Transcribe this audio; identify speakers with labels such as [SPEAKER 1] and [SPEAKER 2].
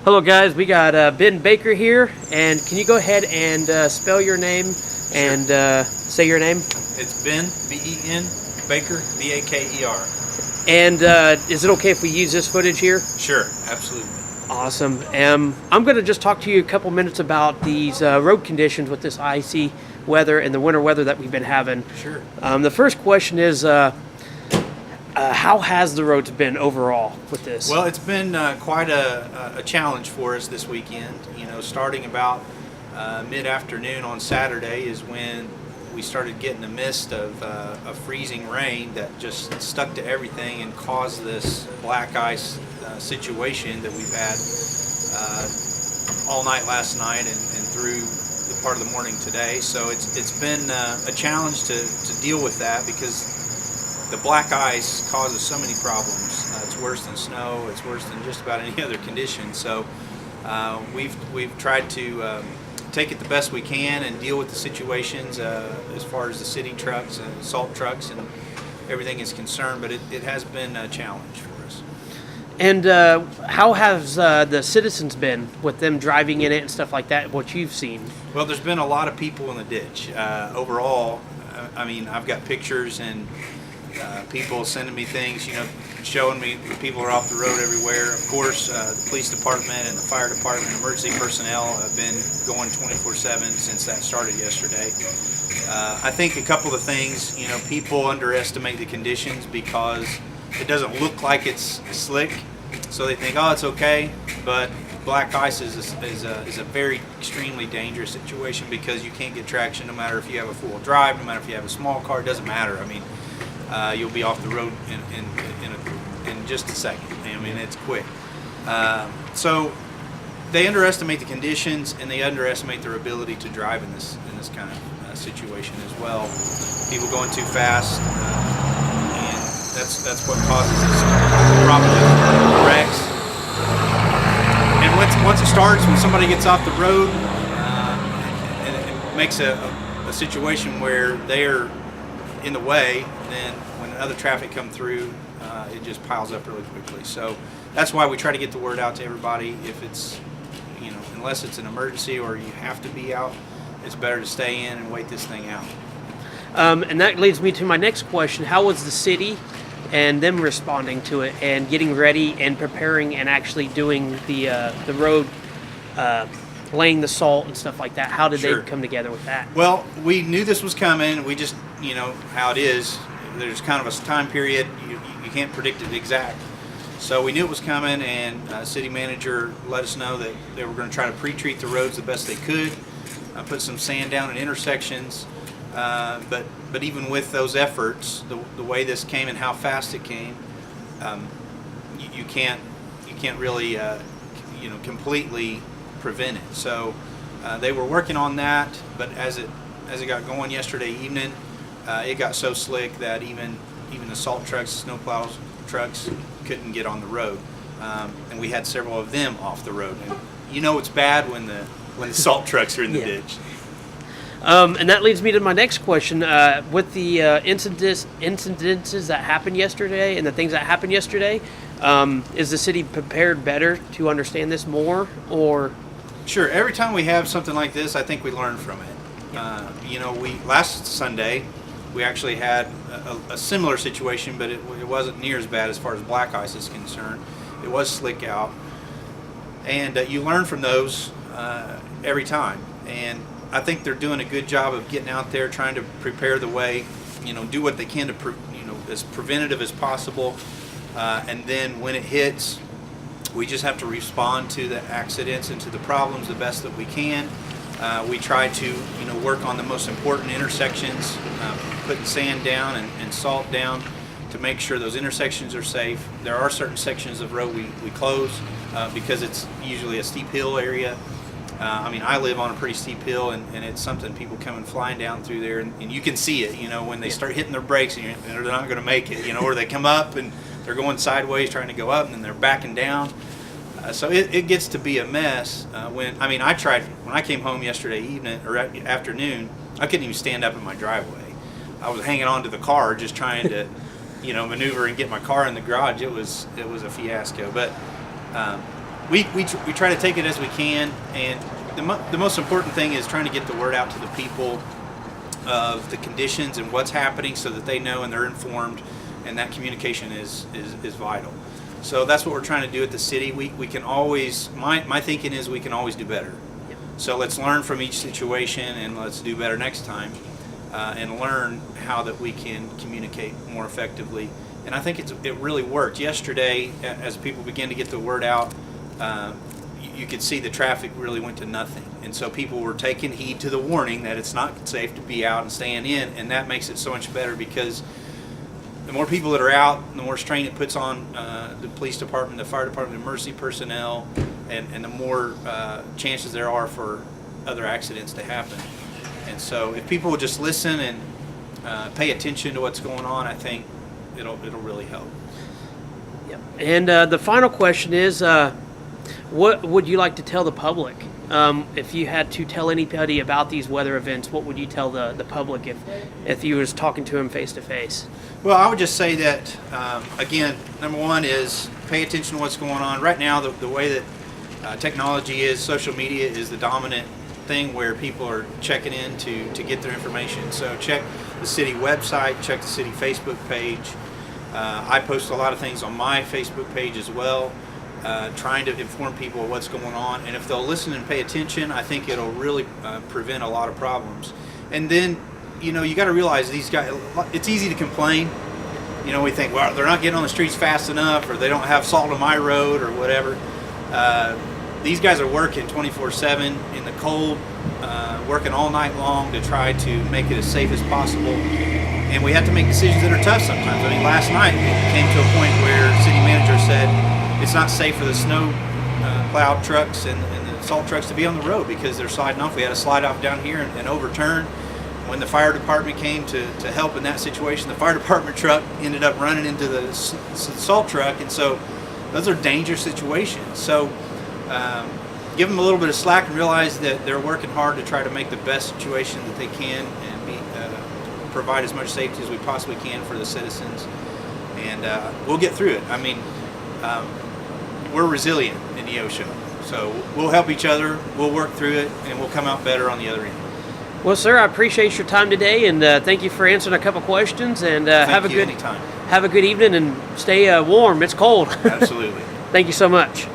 [SPEAKER 1] Hello guys, we got Ben Baker here, and can you go ahead and spell your name and say your name?
[SPEAKER 2] It's Ben, B-E-N, Baker, B-A-K-E-R.
[SPEAKER 1] And is it okay if we use this footage here?
[SPEAKER 2] Sure, absolutely.
[SPEAKER 1] Awesome. I'm going to just talk to you a couple minutes about these road conditions with this icy weather and the winter weather that we've been having.
[SPEAKER 2] Sure.
[SPEAKER 1] The first question is, how has the roads been overall with this?
[SPEAKER 2] Well, it's been quite a challenge for us this weekend. You know, starting about mid-afternoon on Saturday is when we started getting a mist of freezing rain that just stuck to everything and caused this black ice situation that we've had all night last night and through the part of the morning today. So it's been a challenge to deal with that because the black ice causes so many problems. It's worse than snow. It's worse than just about any other condition. So we've tried to take it the best we can and deal with the situations as far as the city trucks and salt trucks and everything is concerned. But it has been a challenge for us.
[SPEAKER 1] And how has the citizens been with them driving in it and stuff like that, what you've seen?
[SPEAKER 2] Well, there's been a lot of people in the ditch. Overall, I mean, I've got pictures and people sending me things, you know, showing me people are off the road everywhere. Of course, the police department and the fire department, emergency personnel have been going 24/7 since that started yesterday. I think a couple of things, you know, people underestimate the conditions because it doesn't look like it's slick, so they think, oh, it's okay. But black ice is a very extremely dangerous situation because you can't get traction no matter if you have a full drive, no matter if you have a small car. It doesn't matter. I mean, you'll be off the road in just a second. I mean, it's quick. So they underestimate the conditions and they underestimate their ability to drive in this kind of situation as well. People going too fast, and that's what causes this problem with wrecks. And once it starts, when somebody gets off the road, and it makes a situation where they're in the way, then when other traffic come through, it just piles up really quickly. So that's why we try to get the word out to everybody. If it's, you know, unless it's an emergency or you have to be out, it's better to stay in and wait this thing out.
[SPEAKER 1] And that leads me to my next question. How was the city and them responding to it and getting ready and preparing and actually doing the road, laying the salt and stuff like that? How did
[SPEAKER 2] Sure.
[SPEAKER 1] they come together with that?
[SPEAKER 2] Well, we knew this was coming. We just, you know, how it is. There's kind of a time period. You can't predict it exact. So we knew it was coming, and city manager let us know that they were going to try to pre-treat the roads the best they could, put some sand down at intersections. But even with those efforts, the way this came and how fast it came, you can't really you know, completely prevent it. So they were working on that, but as it got going yesterday evening, it got so slick that even the salt trucks, snowplow trucks couldn't get on the road, and we had several of them off the road. And you know it's bad when the salt trucks are in the ditch.
[SPEAKER 1] And that leads me to my next question. With the incidences that happened yesterday and the things that happened yesterday, is the city prepared better to understand this more, or?
[SPEAKER 2] Sure. Every time we have something like this, I think we learn from it. You know, last Sunday we actually had a similar situation, but it wasn't near as bad as far as black ice is concerned. It was slick out, and you learn from those every time. And I think they're doing a good job of getting out there, trying to prepare the way, you know, do what they can to, you know, as preventative as possible. And then when it hits, we just have to respond to the accidents and to the problems the best that we can. We try to, you know, work on the most important intersections, putting sand down and salt down to make sure those intersections are safe. There are certain sections of road we close because it's usually a steep hill area. I mean, I live on a pretty steep hill, and it's something people coming flying down through there, and you can see it, you know, when they start hitting their brakes and they're not going to make it, you know, or they come up and they're going sideways trying to go up and then they're backing down. So it gets to be a mess. When I came home yesterday evening or afternoon, I couldn't even stand up in my driveway. I was hanging on to the car just trying to, you know, maneuver and get my car in the garage. It was a fiasco. But we try to take it as we can, and the most important thing is trying to get the word out to the people of the conditions and what's happening, so that they know and they're informed, and that communication is vital. So that's what we're trying to do at the city. We can always, my thinking is we can always do better.
[SPEAKER 1] Yep.
[SPEAKER 2] So let's learn from each situation, and let's do better next time, and learn how that we can communicate more effectively. And I think it really worked. Yesterday, as people began to get the word out, you could see the traffic really went to nothing. And so people were taking heed to the warning that it's not safe to be out and staying in, and that makes it so much better, because the more people that are out, the more strain it puts on the police department, the fire department, the emergency personnel, and the more chances there are for other accidents to happen. And so if people will just listen and pay attention to what's going on, I think it'll really help.
[SPEAKER 1] Yep. And the final question is, what would you like to tell the public? If you had to tell anybody about these weather events, what would you tell the public if you was talking to them face to face?
[SPEAKER 2] Well, I would just say that, again, number one is pay attention to what's going on. Right now, the way that technology is, social media is the dominant thing where people are checking in to get their information. So check the city website, check the city Facebook page. I post a lot of things on my Facebook page as well, trying to inform people of what's going on. And if they'll listen and pay attention, I think it'll really prevent a lot of problems. And then, you got to realize these guys, it's easy to complain. We think, well, they're not getting on the streets fast enough, or they don't have salt on my road, or whatever. These guys are working 24/7 in the cold, working all night long to try to make it as safe as possible. And we have to make decisions that are tough sometimes. I mean, last night it came to a point where the city manager said it's not safe for the snow plow trucks and the salt trucks to be on the road because they're sliding off. We had a slide off down here and overturn. When the fire department came to help in that situation, the fire department truck ended up running into the salt truck, and so those are dangerous situations. So give them a little bit of slack and realize that they're working hard to try to make the best situation that they can and provide as much safety as we possibly can for the citizens. And we'll get through it. I mean, we're resilient in Neosho, so we'll help each other, we'll work through it, and we'll come out better on the other end.
[SPEAKER 1] Well, sir, I appreciate your time today, and thank you for answering a couple questions. And have a good
[SPEAKER 2] anytime.
[SPEAKER 1] Have a good evening, and stay warm. It's cold.
[SPEAKER 2] Absolutely.
[SPEAKER 1] Thank you so much.